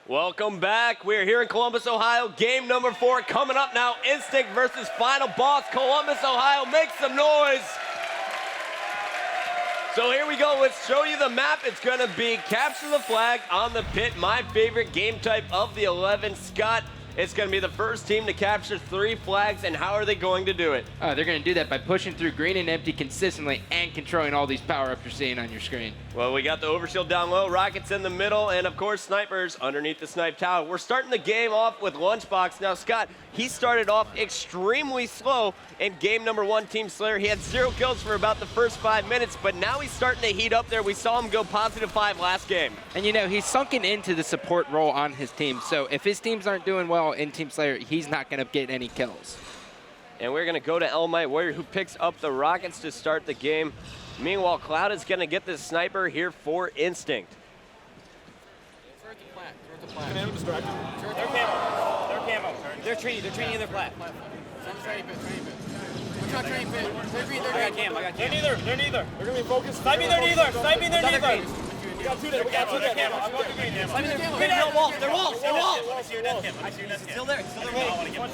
Welcome back. We're here in Columbus, Ohio. Game number 4 coming up now. Instinct versus Final Boss. Columbus, Ohio, make some noise. So here we go. Let's show you the map. It's going to be capture the flag on the pit. My favorite game type of the 11. Scott, it's going to be the first team to capture 3 flags, and how are they going to do it? They're going to do that by pushing through green and empty consistently and controlling all these power-ups you're seeing on your screen. Well, we got the overshield down low, rockets in the middle, and of course snipers underneath the snipe tower. We're starting the game off with Lunchbox. Now, Scott, he started off extremely slow in game number 1, Team Slayer. He had 0 kills for about the first 5 minutes, but now he's starting to heat up there. We saw him go +5 last game. And you know, he's sunken into the support role on his team, so if his teams aren't doing well in Team Slayer, he's not going to get any kills. And we're going to go to Elmite Warrior, who picks up the rockets to start the game. Meanwhile, Cloud is going to get the sniper here for Instinct. They're training their plat. We're not training pit. I got cam. They're neither. They're going to be focused. Sniping, they're neither. We got 2 there. I'm going to green. They're walls. I see your net cam. Still there. One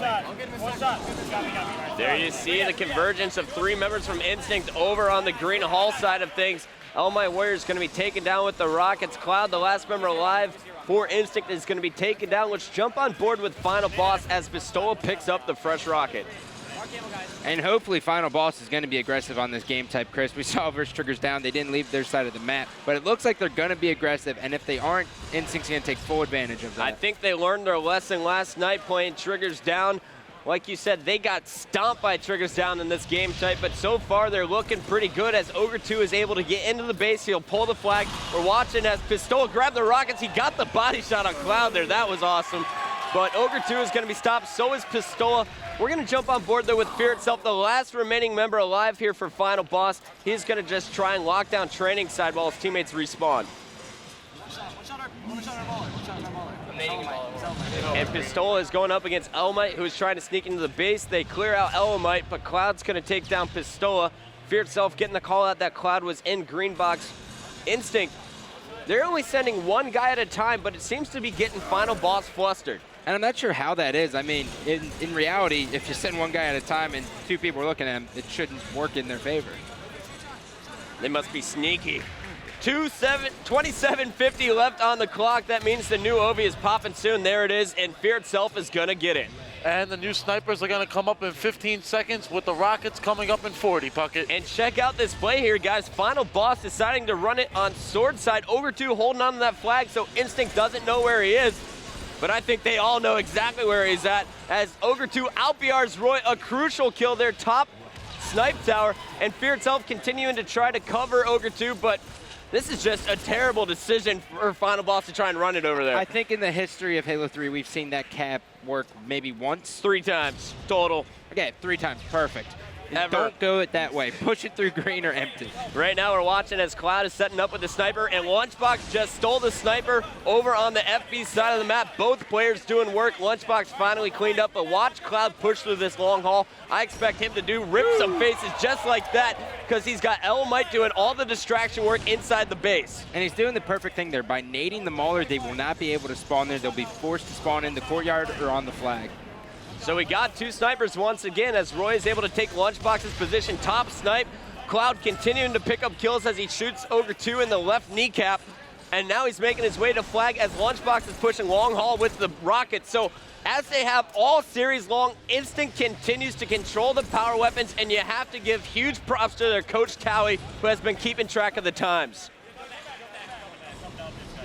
shot. There you see the convergence of 3 members from Instinct over on the green hall side of things. Elmite Warrior is going to be taken down with the rockets. Cloud, the last member alive for Instinct, is going to be taken down. Let's jump on board with Final Boss as Pistola picks up the fresh rocket. And hopefully Final Boss is going to be aggressive on this game type, Chris. We saw versus Triggers down. They didn't leave their side of the map, but it looks like they're going to be aggressive, and if they aren't, Instinct's going to take full advantage of that. I think they learned their lesson last night playing Triggers down. Like you said, they got stomped by Triggers down in this game type, but so far they're looking pretty good as Ogre 2 is able to get into the base. He'll pull the flag. We're watching as Pistola grabbed the rockets. He got the body shot on Cloud there. That was awesome. But Ogre 2 is going to be stopped. So is Pistola. We're going to jump on board there with Fear itself, the last remaining member alive here for Final Boss. He's going to just try and lock down training side while his teammates respawn. And Pistola is going up against Elmite, who is trying to sneak into the base. They clear out Elmite, but Cloud's going to take down Pistola. Fear itself getting the call out that Cloud was in green box. Instinct, they're only sending 1 guy at a time, but it seems to be getting Final Boss flustered. And I'm not sure how that is. I mean, in reality, if you send 1 guy at a time and 2 people are looking at him, it shouldn't work in their favor. They must be sneaky. 27:50 left on the clock. That means the new Ovi is popping soon. There it is, and Fear itself is going to get it. And the new snipers are going to come up in 15 seconds with the rockets coming up in 40, Puckett. And check out this play here, guys. Final Boss deciding to run it on sword side. Ogre 2 holding on to that flag so Instinct doesn't know where he is. But I think they all know exactly where he's at as Ogre 2 out-BRs Roy a crucial kill there, top snipe tower. And Fear itself continuing to try to cover Ogre 2, but this is just a terrible decision for Final Boss to try and run it over there. I think in the history of Halo 3, we've seen that cap work maybe once. 3 times total. Okay, 3 times, perfect. Ever. Don't go it that way. Push it through green or empty. Right now we're watching as Cloud is setting up with the sniper, and Lunchbox just stole the sniper over on the FB side of the map. Both players doing work. Lunchbox finally cleaned up, but watch Cloud push through this long haul. I expect him to rip some faces just like that, because he's got Elmite doing all the distraction work inside the base. And he's doing the perfect thing there. By nading the Mauler, they will not be able to spawn there. They'll be forced to spawn in the courtyard or on the flag. So we got 2 snipers once again as Roy is able to take Lunchbox's position, top snipe. Cloud continuing to pick up kills as he shoots Ogre 2 in the left kneecap. And now he's making his way to flag as Lunchbox is pushing long haul with the rocket. So as they have all series long, Instinct continues to control the power weapons, and you have to give huge props to their coach Cowie, who has been keeping track of the times.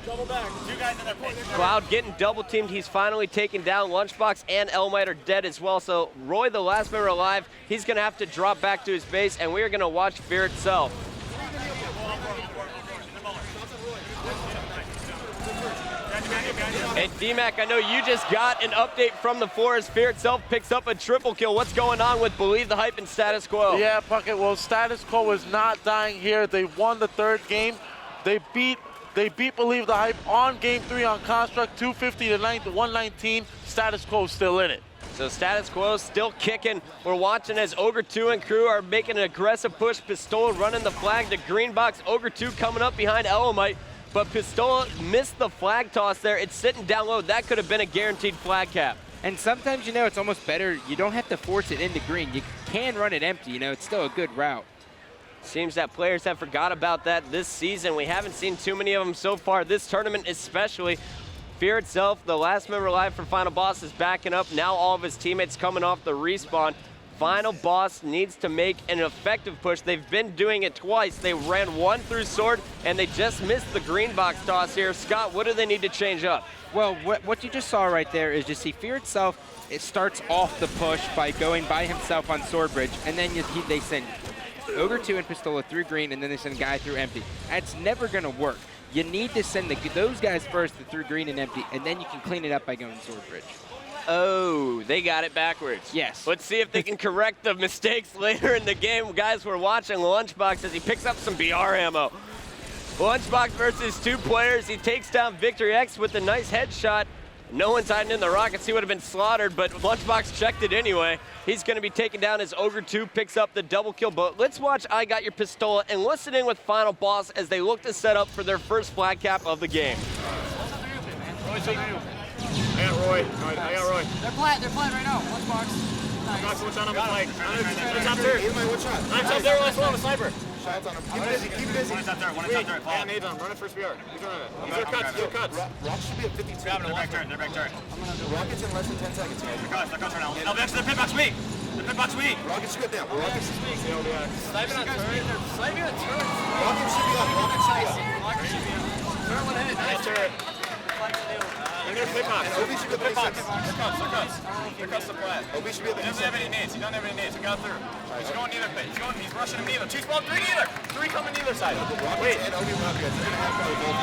Double back. 2 guys in their pit. Cloud getting double teamed. He's finally taken down. Lunchbox and Elmite are dead as well. So Roy, the last member alive, he's going to have to drop back to his base, and we are going to watch Fear itself. And DMAC, I know you just got an update from the floor as Fear itself picks up a triple kill. What's going on with Believe the Hype and Status Quo? Yeah, Puckett, well, Status Quo is not dying here. They won the 3rd game. They beat Believe the Hype on Game 3 on Construct, 250 to 119. Status Quo still in it. So Status Quo still kicking. We're watching as Ogre 2 and crew are making an aggressive push. Pistola running the flag to green box. Ogre 2 coming up behind Elmite. but Pistola missed the flag toss there. It's sitting down low. That could have been a guaranteed flag cap. And sometimes, you know, it's almost better. You don't have to force it into green. You can run it empty. You know, it's still a good route. Seems that players have forgot about that this season. We haven't seen too many of them so far this tournament, especially. Fear itself, the last member alive for Final Boss, is backing up. Now all of his teammates coming off the respawn. Final Boss needs to make an effective push. They've been doing it twice. They ran one through Sword, and they just missed the green box toss here. Scott, what do they need to change up? Well, what you just saw right there is you see Fear itself, it starts off the push by going by himself on Sword Bridge, and then they send Ogre 2 and Pistola through green, and then they send Guy through empty. That's never going to work. You need to send those guys first through green and empty, and then you can clean it up by going Sword Bridge. Oh, they got it backwards. Yes. Let's see if they can correct the mistakes later in the game. Guys, we're watching Lunchbox as he picks up some BR ammo. Lunchbox versus 2 players. He takes down Victory X with a nice headshot. No one's hiding in the rockets. He would have been slaughtered, but Lunchbox checked it anyway. He's going to be taken down as Ogre 2 picks up the double kill. But let's watch I Got Your Pistola and listen in with Final Boss as they look to set up for their first flag cap of the game. I got Roy. I got Roy. They're flat right now. Lunchbox. Nice. One shot on the flag. Top third. I'm top there. Last one on the sniper. Shots on him. Keep busy. One is up there. One is up there. Yeah, nades on him. Run it first BR. He's running it. These are cuts. These are cuts. Rock should be at 52. They're back turn. They're back turn. Rockets in less than 10 seconds. They're cuts right now. No, to the pit box me. The pit box me. Rockets should get down. Rockets should be on. Sniping on turret. Sniping on turret. Rockets should be up. Rockets should be up. Turret one hit. Nice turret. They're gonna pit box. Obi should be at 36. They're cuts. They're cuts to flat. Obi should be at He doesn't have any nades. He doesn't have any nades. He got through. He's going neither pit. He's rushing him neither. 2 spawn, 3 neither. 3 coming neither side. Wait. And Obi Rockets. They're gonna have probably both.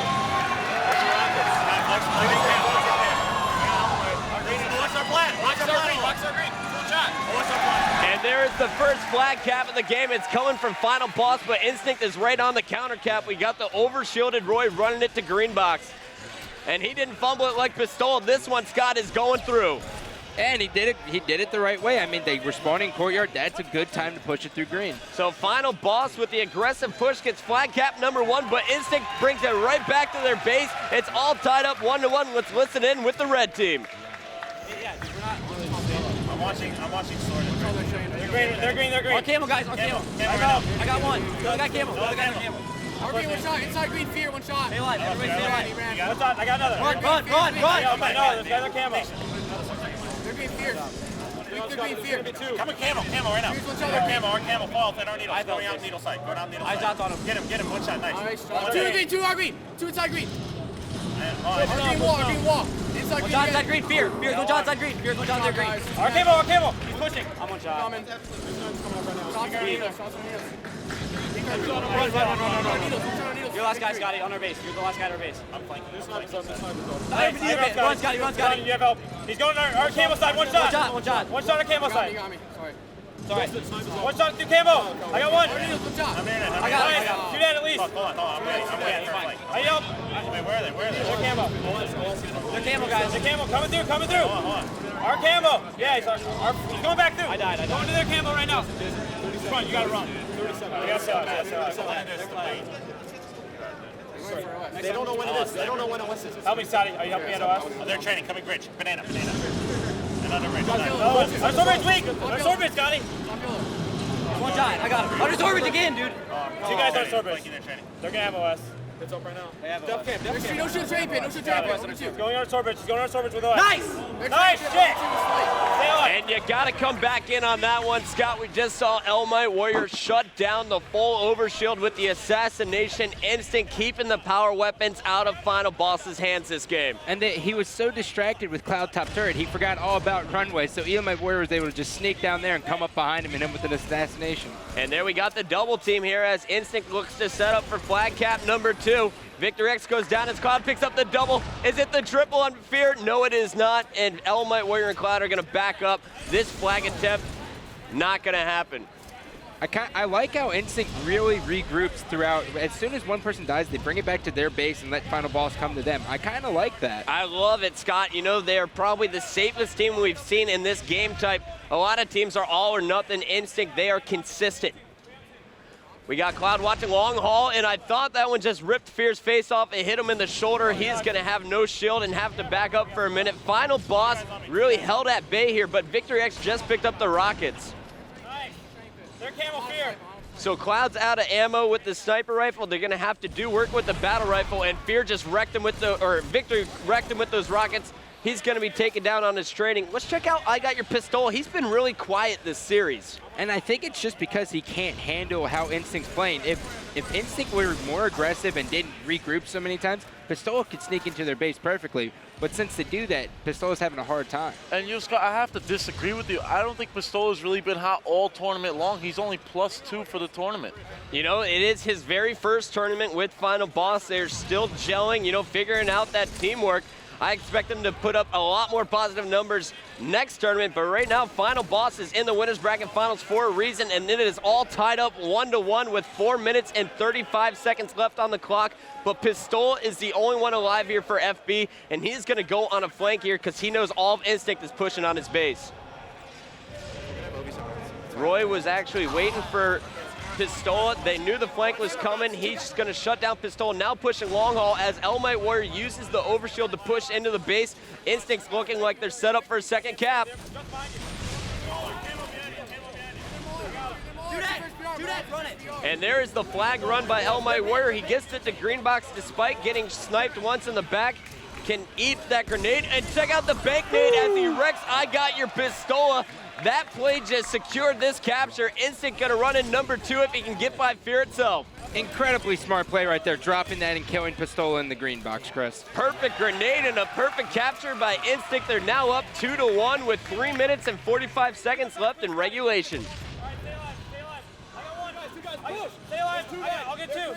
Watch our plan. Watch our green. Watch our green. Full shot. Watch our plan. And there is the first flag cap of the game. It's coming from Final Boss, but Instinct is right on the counter cap. We got the overshielded Roy running it to green box. And he didn't fumble it like Pistola. This one, Scott, is going through. And he did it the right way. I mean, they were spawning courtyard. That's a good time to push it through green. So Final Boss with the aggressive push gets flag cap number 1, but Instinct brings it right back to their base. It's all tied up 1-1. Let's listen in with the red team. I'm watching Sword. They're green. On camo, guys. On camo. I got one. I got camo. I got camo. RB, one shot. Inside green, Fear, one shot. Stay alive. Everybody stay alive. He ran. I got another. Run. Yeah, no, this guy's on camo. They're green, Fear. They're green, Fear. Come on, camo right now. Here's one shot. They're camo, fall. They're needle. Going out needle side. Go down needle side. I dots on him. Get him. One shot. Nice. All right, 2 green, 2 RB. 2 inside green. RB wall. Inside green. One shot inside green, Fear. Fear's one shot inside green. Fear's one shot inside green. Our camo. He's pushing. I'm one shot. Coming. Shots on needles. Run. You're the last guy, Scotty, on our base. You're the last guy on our base. I'm flanking. Run, Scotty. You have help. He's going to our camo side. One shot. One shot. One shot on camo side. Got me. Sorry. Sorry. One shot through camo. I got one. One shot. I got it. Do that at least. Hold on. I'm waiting. I help. Wait, where are they? They're camo. They're camo, guys. They're camo. Coming through. Hold on. Our camo. Yeah, he's going back through. I died. Going to their camo right now. Run. You got to run. 37. You got to sell. They don't know when it is. They don't know when it is. Help me, Sadi. Are you helping me at OS? Oh, they're training. Coming bridge. Banana. Another bridge. Our sword bridge weak. Our sword bridge, Scotty. One shot. I got him. Under Sorbridge again, dude. 2 guys on sword bridge. They're going to have OS. It's up right now. They have No shoot train pin. No shoot train pin. He's going on sword bridge. He's going on sword bridge with OS. Nice! Nice shit! Stay on. And you got to come back in on that one, Scott. We just saw Elmite Warrior shut down the full overshield with the assassination instinct, keeping the power weapons out of Final Boss's hands this game. And he was so distracted with Cloud Top Turret, he forgot all about runway, so Elmite Warrior was able to just sneak down there and come up behind him and him with an assassination. And there we got the double team here as Instinct looks to set up for flag cap number 2. Victor X goes down as Cloud picks up the double. Is it the triple on Fear? No, it is not. And Elmite Warrior and Cloud are going to back up. This flag attempt, not going to happen. I like how Instinct really regroups throughout. As soon as one person dies, they bring it back to their base and let Final Boss come to them. I kind of like that. I love it, Scott. You know, they're probably the safest team we've seen in this game type. A lot of teams are all or nothing Instinct. They are consistent. We got Cloud watching long haul, and I thought that one just ripped Fear's face off and hit him in the shoulder. He's going to have no shield and have to back up for a minute. Final boss really held at bay here, but Victory X just picked up the rockets. Nice. They're camo Fear. So Cloud's out of ammo with the sniper rifle. They're going to have to do work with the battle rifle, and Fear just wrecked him with Victory wrecked him with those rockets. He's going to be taken down on his training. Let's check out I Got Your Pistol. He's been really quiet this series. And I think it's just because he can't handle how Instinct's playing. If Instinct were more aggressive and didn't regroup so many times, Pistola could sneak into their base perfectly. But since they do that, Pistola's having a hard time. And Yuska, I have to disagree with you. I don't think Pistola's really been hot all tournament long. He's only +2 for the tournament. You know, it is his very first tournament with Final Boss. They're still gelling, you know, figuring out that teamwork. I expect them to put up a lot more positive numbers next tournament, but right now, Final Boss is in the Winners Bracket Finals for a reason, and it is all tied up 1-1 with 4 minutes and 35 seconds left on the clock. But Pistola is the only one alive here for FB, and he's going to go on a flank here because he knows all of Instinct is pushing on his base. Roy was actually waiting for Pistola. They knew the flank was coming. He's just going to shut down Pistola. Now pushing long haul as Elmite Warrior uses the overshield to push into the base. Instinct's looking like they're set up for a second cap. And there is the flag run by Elmite Warrior. He gets it to green box despite getting sniped once in the back. Can eat that grenade. And check out the bank nade as he wrecks I Got Your Pistola. That play just secured this capture. Instinct gonna run in number 2 if he can get by Fear itself. Incredibly smart play right there, dropping that and killing Pistola in the green box, Chris. Perfect grenade and a perfect capture by Instinct. They're now up 2-1 with 3 minutes and 45 seconds left in regulation. All right, stay alive. I got one. Stay alive, 2 guys. I'll get 2.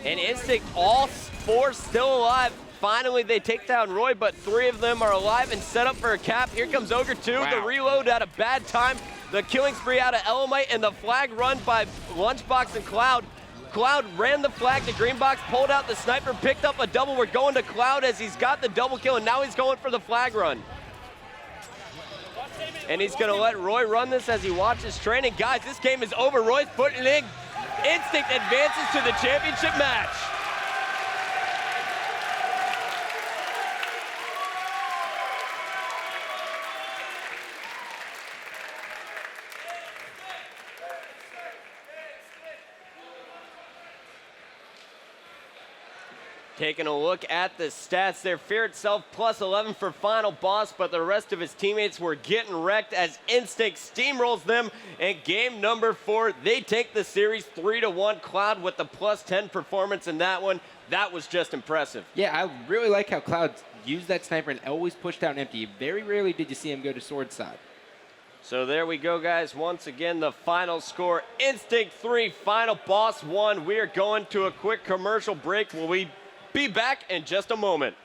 And Instinct, all 4 still alive. Finally, they take down Roy, but 3 of them are alive and set up for a cap. Here comes Ogre 2, Wow. The reload at a bad time. The killing spree out of Elamite, and the flag run by Lunchbox and Cloud. Cloud ran the flag to Greenbox, pulled out the sniper, picked up a double. We're going to Cloud as he's got the double kill, and now he's going for the flag run. And he's going to let Roy run this as he watches training. Guys, this game is over. Roy's putting in. Instinct advances to the championship match. Taking a look at the stats there, Fear itself +11 for Final Boss, but the rest of his teammates were getting wrecked as Instinct steamrolls them. And game number 4, they take the series 3-1. Cloud with the +10 performance in that one. That was just impressive. Yeah, I really like how Cloud used that sniper and always pushed down empty. Very rarely did you see him go to sword side. So there we go, guys. Once again, the final score, Instinct 3, Final Boss 1. We are going to a quick commercial break. We'll be back in just a moment.